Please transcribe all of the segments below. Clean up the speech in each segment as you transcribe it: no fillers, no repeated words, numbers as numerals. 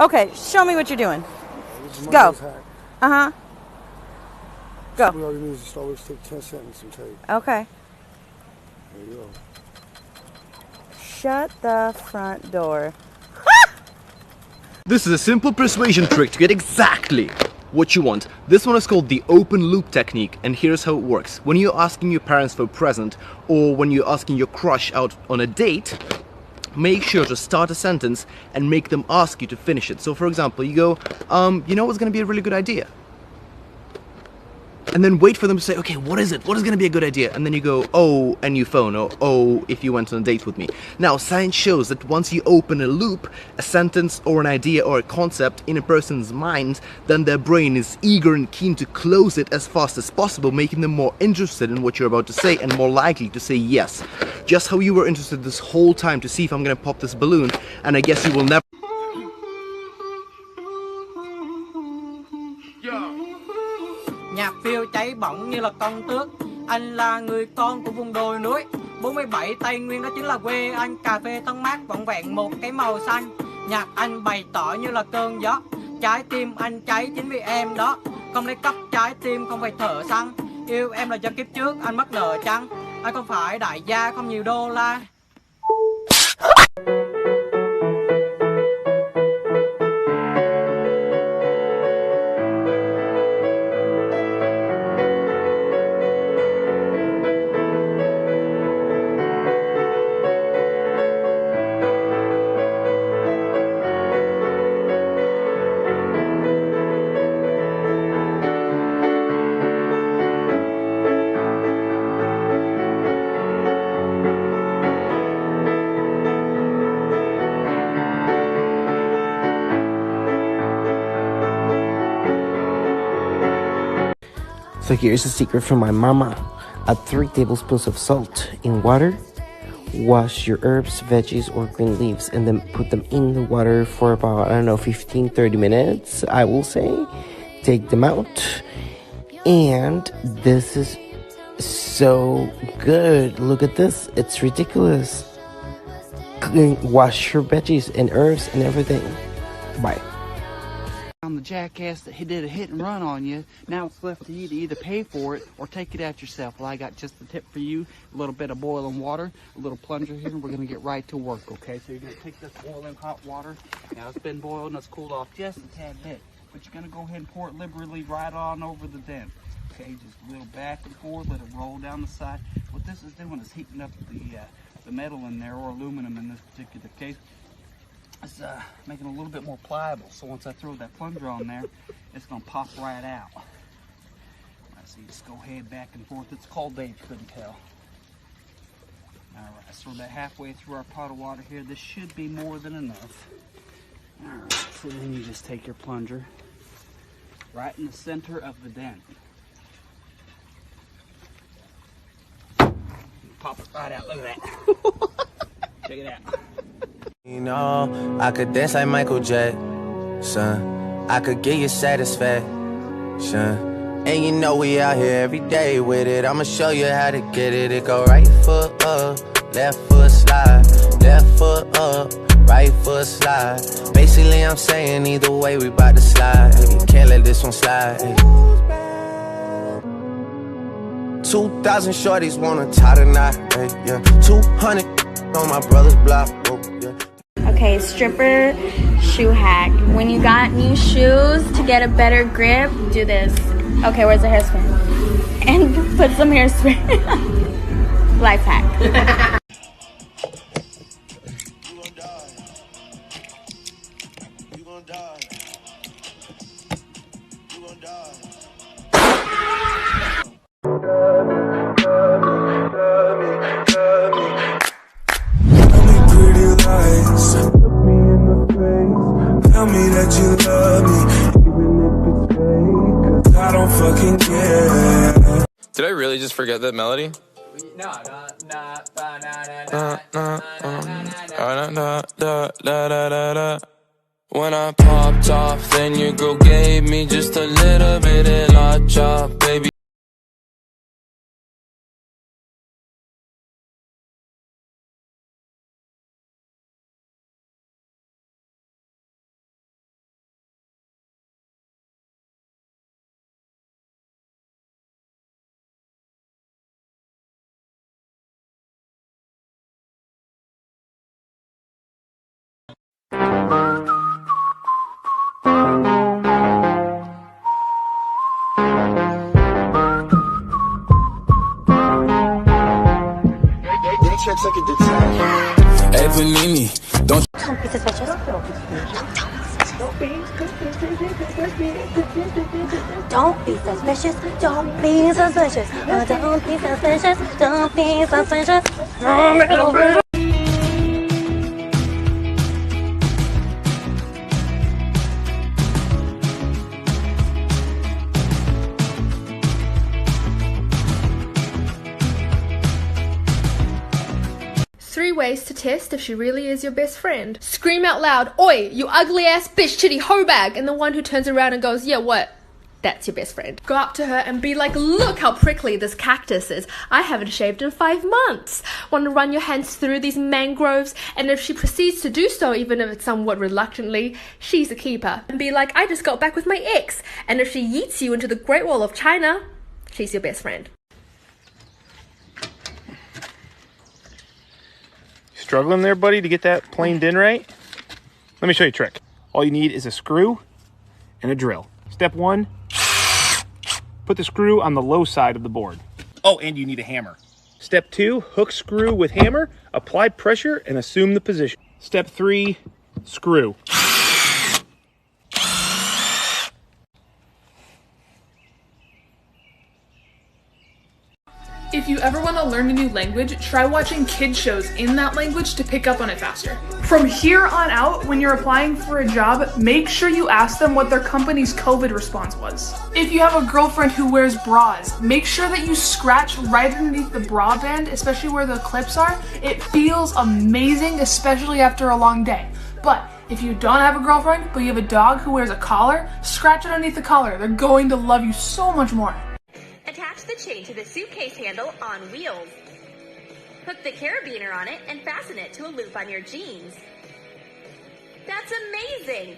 Okay, show me what you're doing. This is Go. Monday's hack. Uh-huh. So Go. all you need is just always take 10 seconds and take. Okay. There you go. Shut the front door. This is a simple persuasion trick to get exactly what you want. This one is called the open loop technique, and here's how it works. When you're asking your parents for a present, or when you're asking your crush out on a date, make sure to start a sentence and make them ask you to finish it. So for example, you go, you know what's gonna be a really good idea? And then wait for them to say, okay, what is it? What is going to be a good idea? And then you go, oh, and you phone, or oh, if you went on a date with me. Now, science shows that once you open a loop, a sentence or an idea or a concept in a person's mind, then their brain is eager and keen to close it as fast as possible, making them more interested in what you're about to say and more likely to say yes. Just how you were interested this whole time to see if I'm going to pop this balloon, and I guess you will never... Nhạc phiêu cháy bỏng như là con tước. Anh là người con của vùng đồi núi 47 Tây Nguyên, đó chính là quê anh. Cà phê thân mát vỏn vẹn một cái màu xanh. Nhạc anh bày tỏ như là cơn gió. Trái tim anh cháy chính vì em đó. Không lấy cắp trái tim, không phải thợ săn. Yêu em là do kiếp trước anh mắc nợ chăng. Anh không phải đại gia, không nhiều đô la. So here's a secret from my mama. Add 3 tablespoons of salt in water. Wash your herbs, veggies, or green leaves and then put them in the water for about, I don't know, 15-30 minutes, I will say. Take them out. And this is so good. Look at this. It's ridiculous. Wash your veggies and herbs and everything. Bye. I'm the jackass that did a hit and run on you. Now it's left to you to either pay for it or take it out yourself. Well, I got just the tip for you. A little bit of boiling water, a little plunger here, and we're going to get right to work, okay? So you're going to take this boiling hot water. Now it's been boiled and it's cooled off just a tad bit. But you're going to go ahead and pour it liberally right on over the dent. Okay, just a little back and forth, let it roll down the side. What this is doing is heating up the metal in there, or aluminum in this particular case. It's making it a little bit more pliable, so once I throw that plunger on there, it's going to pop right out. Alright, so you just go ahead back and forth. It's cold, Dave, couldn't tell. Alright, so about halfway through our pot of water here, this should be more than enough. Alright, so then you just take your plunger right in the center of the dent. Pop it right out, look at that. Check it out. You know, I could dance like Michael Jackson. I could give you satisfaction. And you know we out here every day with it. I'ma show you how to get it. It go right foot up, left foot slide. Left foot up, right foot slide. Basically I'm saying either way we bout to slide. You can't let this one slide. 2,000 shorties wanna tie the knot. Yeah. 200 on my brother's block. Yeah. Okay, stripper shoe hack. When you got new shoes, to get a better grip, do this. Okay, where's the hairspray? And put some hairspray. Life hack. Tell me that you love me, even if it's fake, 'cause I don't fucking care. Did I really just forget that melody? When I popped off, then your girl gave me just a little bit of la chop, baby. Hey, Panini, don't Don't be suspicious. Don't be suspicious. Don't be suspicious. Don't be suspicious. Three ways to test if she really is your best friend. Scream out loud, "Oi, you ugly ass bitch chitty hoe bag," and the one who turns around and goes, "Yeah, what?" That's your best friend. Go up to her and be like, "Look how prickly this cactus is. I haven't shaved in 5 months. Want to run your hands through these mangroves?" And if she proceeds to do so, even if it's somewhat reluctantly, she's a keeper. And be like, "I just got back with my ex." And if she yeets you into the Great Wall of China, she's your best friend. Struggling there, buddy, to get that planed in right? Let me show you a trick. All you need is a screw and a drill. Step 1, put the screw on the low side of the board. Oh, and you need a hammer. Step 2, hook screw with hammer, apply pressure, and assume the position. Step 3, screw. If you ever want to learn a new language, try watching kid shows in that language to pick up on it faster. From here on out, when you're applying for a job, make sure you ask them what their company's COVID response was. If you have a girlfriend who wears bras, make sure that you scratch right underneath the bra band, especially where the clips are. It feels amazing, especially after a long day. But if you don't have a girlfriend, but you have a dog who wears a collar, scratch underneath the collar. They're going to love you so much more. Attach the chain to the suitcase handle on wheels. Hook the carabiner on it and fasten it to a loop on your jeans. That's amazing!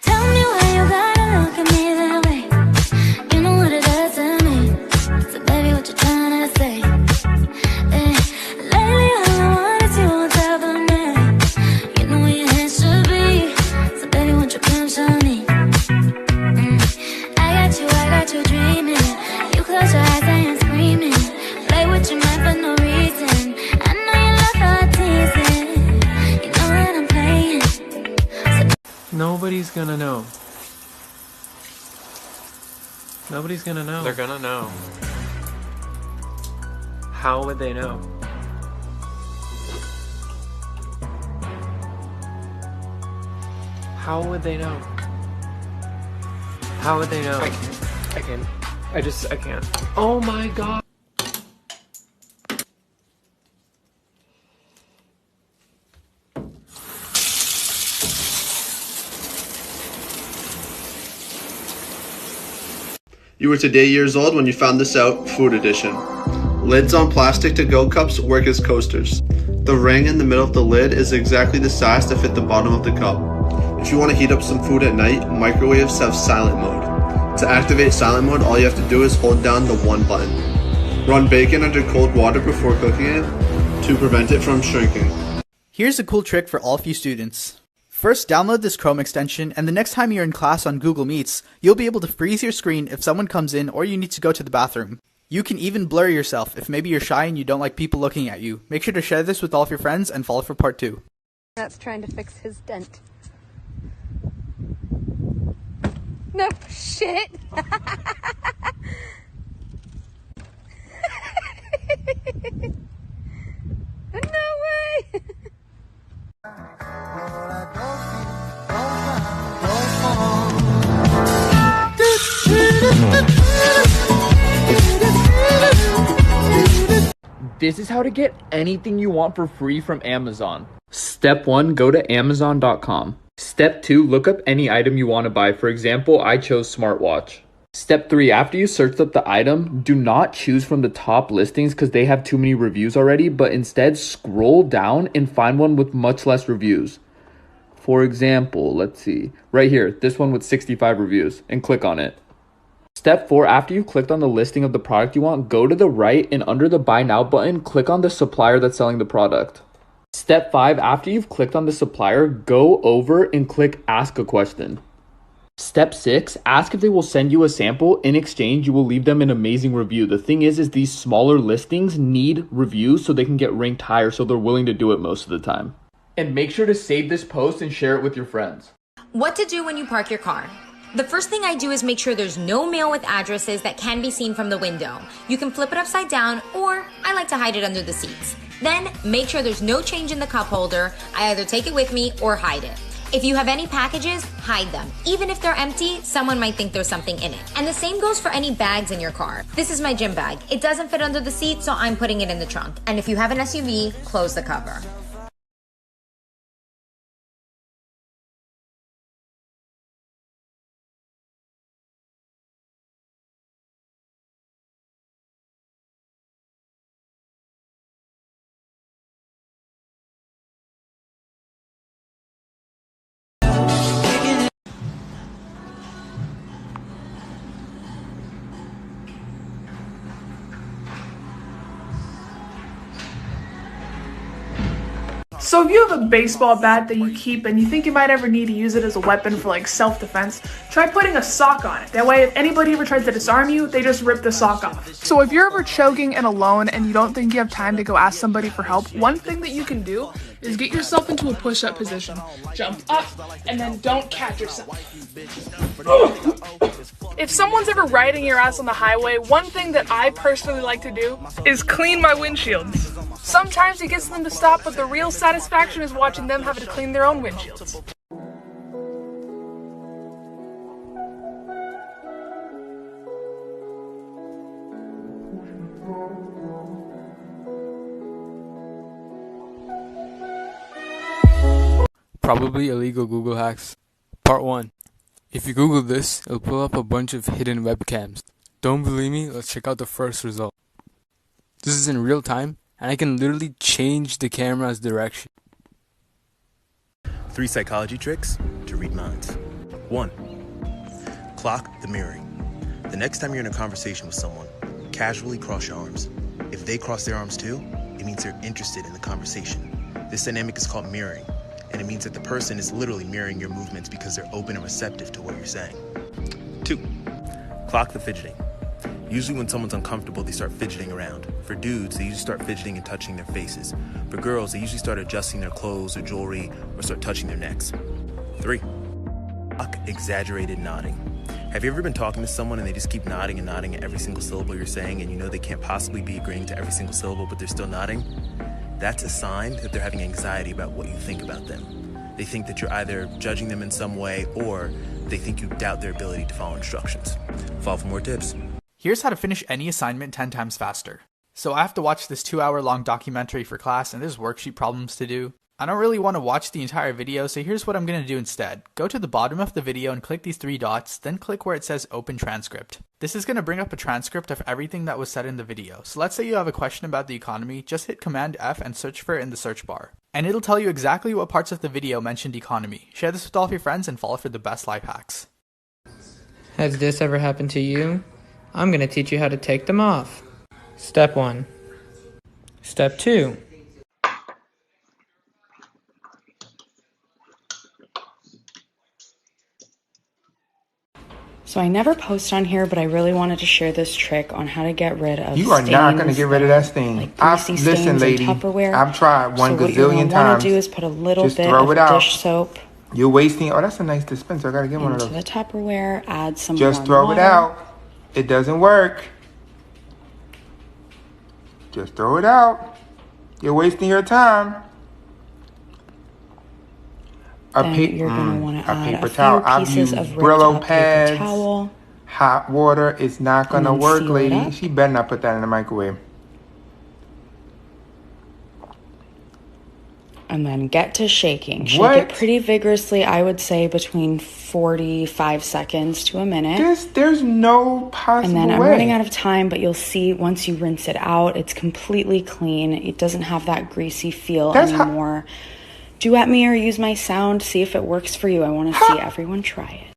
Tell me why you gotta look at me that way. You know what it does to me. So baby, what you trying to say? Lately all I want is you on top of me. You know where your head should be. So baby, won't you come show me? I got you dreaming. You close your eyes, I am screaming. Play with your mind for no reason. I know you love how I tease it. You know that I'm playing. Nobody's gonna know. Nobody's gonna know. They're gonna know. How would they know? How would they know? How would they know? I can't. I can't. Oh my god. You were today years old when you found this out, food edition. Lids on plastic to-go cups work as coasters. The ring in the middle of the lid is exactly the size to fit the bottom of the cup. If you want to heat up some food at night, microwaves have silent mode. To activate silent mode, all you have to do is hold down the 1 button. Run bacon under cold water before cooking it to prevent it from shrinking. Here's a cool trick for all of you students. First, download this Chrome extension, and the next time you're in class on Google Meets, you'll be able to freeze your screen if someone comes in or you need to go to the bathroom. You can even blur yourself if maybe you're shy and you don't like people looking at you. Make sure to share this with all of your friends and follow for part 2. That's trying to fix his dent. No shit. No way. This is how to get anything you want for free from Amazon. Step 1, go to Amazon.com. Step 2, look up any item you want to buy. For example, I chose smartwatch. Step 3, after you searched up the item, do not choose from the top listings because they have too many reviews already, but instead scroll down and find one with much less reviews. For example, let's see, right here, this one with 65 reviews, and click on it. Step 4, after you've clicked on the listing of the product you want, go to the right and under the Buy Now button, click on the supplier that's selling the product. Step 5, after you've clicked on the supplier, go over and click Ask a Question. Step 6, ask if they will send you a sample. In exchange, you will leave them an amazing review. The thing is these smaller listings need reviews so they can get ranked higher, so they're willing to do it most of the time. And make sure to save this post and share it with your friends. What to do when you park your car. The first thing I do is make sure there's no mail with addresses that can be seen from the window. You can flip it upside down, or I like to hide it under the seats. Then make sure there's no change in the cup holder. I either take it with me or hide it. If you have any packages, hide them. Even if they're empty, someone might think there's something in it. And the same goes for any bags in your car. This is my gym bag. It doesn't fit under the seat, so I'm putting it in the trunk. And if you have an SUV, close the cover. So if you have a baseball bat that you keep and you think you might ever need to use it as a weapon for like self-defense, try putting a sock on it. That way if anybody ever tries to disarm you, they just rip the sock off. So if you're ever choking and alone and you don't think you have time to go ask somebody for help, one thing that you can do is get yourself into a push-up position. Jump up and then don't catch yourself. If someone's ever riding your ass on the highway, one thing that I personally like to do is clean my windshields. Sometimes it gets them to stop, but the real satisfaction is watching them have to clean their own windshields. Probably illegal Google hacks. Part 1. If you Google this, it'll pull up a bunch of hidden webcams. Don't believe me? Let's check out the first result. This is in real time, and I can literally change the camera's direction. 3 psychology tricks to read minds. 1. Clock the mirroring. The next time you're in a conversation with someone, casually cross your arms. If they cross their arms too, it means they're interested in the conversation. This dynamic is called mirroring, and it means that the person is literally mirroring your movements because they're open and receptive to what you're saying. 2. Clock the fidgeting. Usually when someone's uncomfortable, they start fidgeting around. For dudes, they usually start fidgeting and touching their faces. For girls, they usually start adjusting their clothes or jewelry or start touching their necks. 3. Clock exaggerated nodding. Have you ever been talking to someone and they just keep nodding and nodding at every single syllable you're saying, and you know they can't possibly be agreeing to every single syllable, but they're still nodding? That's a sign that they're having anxiety about what you think about them. They think that you're either judging them in some way, or they think you doubt their ability to follow instructions. Follow for more tips. Here's how to finish any assignment 10 times faster. So I have to watch this 2-hour-long documentary for class, and there's worksheet problems to do. I don't really want to watch the entire video, so here's what I'm going to do instead. Go to the bottom of the video and click these 3 dots, then click where it says Open Transcript. This is going to bring up a transcript of everything that was said in the video. So let's say you have a question about the economy, just hit Command F and search for it in the search bar. And it'll tell you exactly what parts of the video mentioned economy. Share this with all of your friends and follow for the best life hacks. Has this ever happened to you? I'm going to teach you how to take them off. Step 1. Step 2. So I never post on here, but I really wanted to share this trick on how to get rid of You are not going to get rid of that stain. like greasy listen, stains lady, in Tupperware. I've tried one so gazillion times. What you want to do is put a little Just bit throw it of out. dish soap You're wasting. Oh, that's a nice dispenser. I got to get one of into those. the Tupperware. Add some Just warm throw water. it out. It doesn't work. Just throw it out. You're wasting your time. Then you're going to want to add paper a towel. few I've pieces used of ripped Brillo up paper pads. towel. Hot water is not going to And then work, seal it lady. up. She better not put that in the microwave. And then get to shaking. Shake What? it pretty vigorously, I would say between 45 seconds to a minute. There's no possible And then I'm way. running out of time, but you'll see once you rinse it out, it's completely clean. It doesn't have that greasy feel anymore. Do at me or use my sound. See if it works for you. I want to see everyone try it.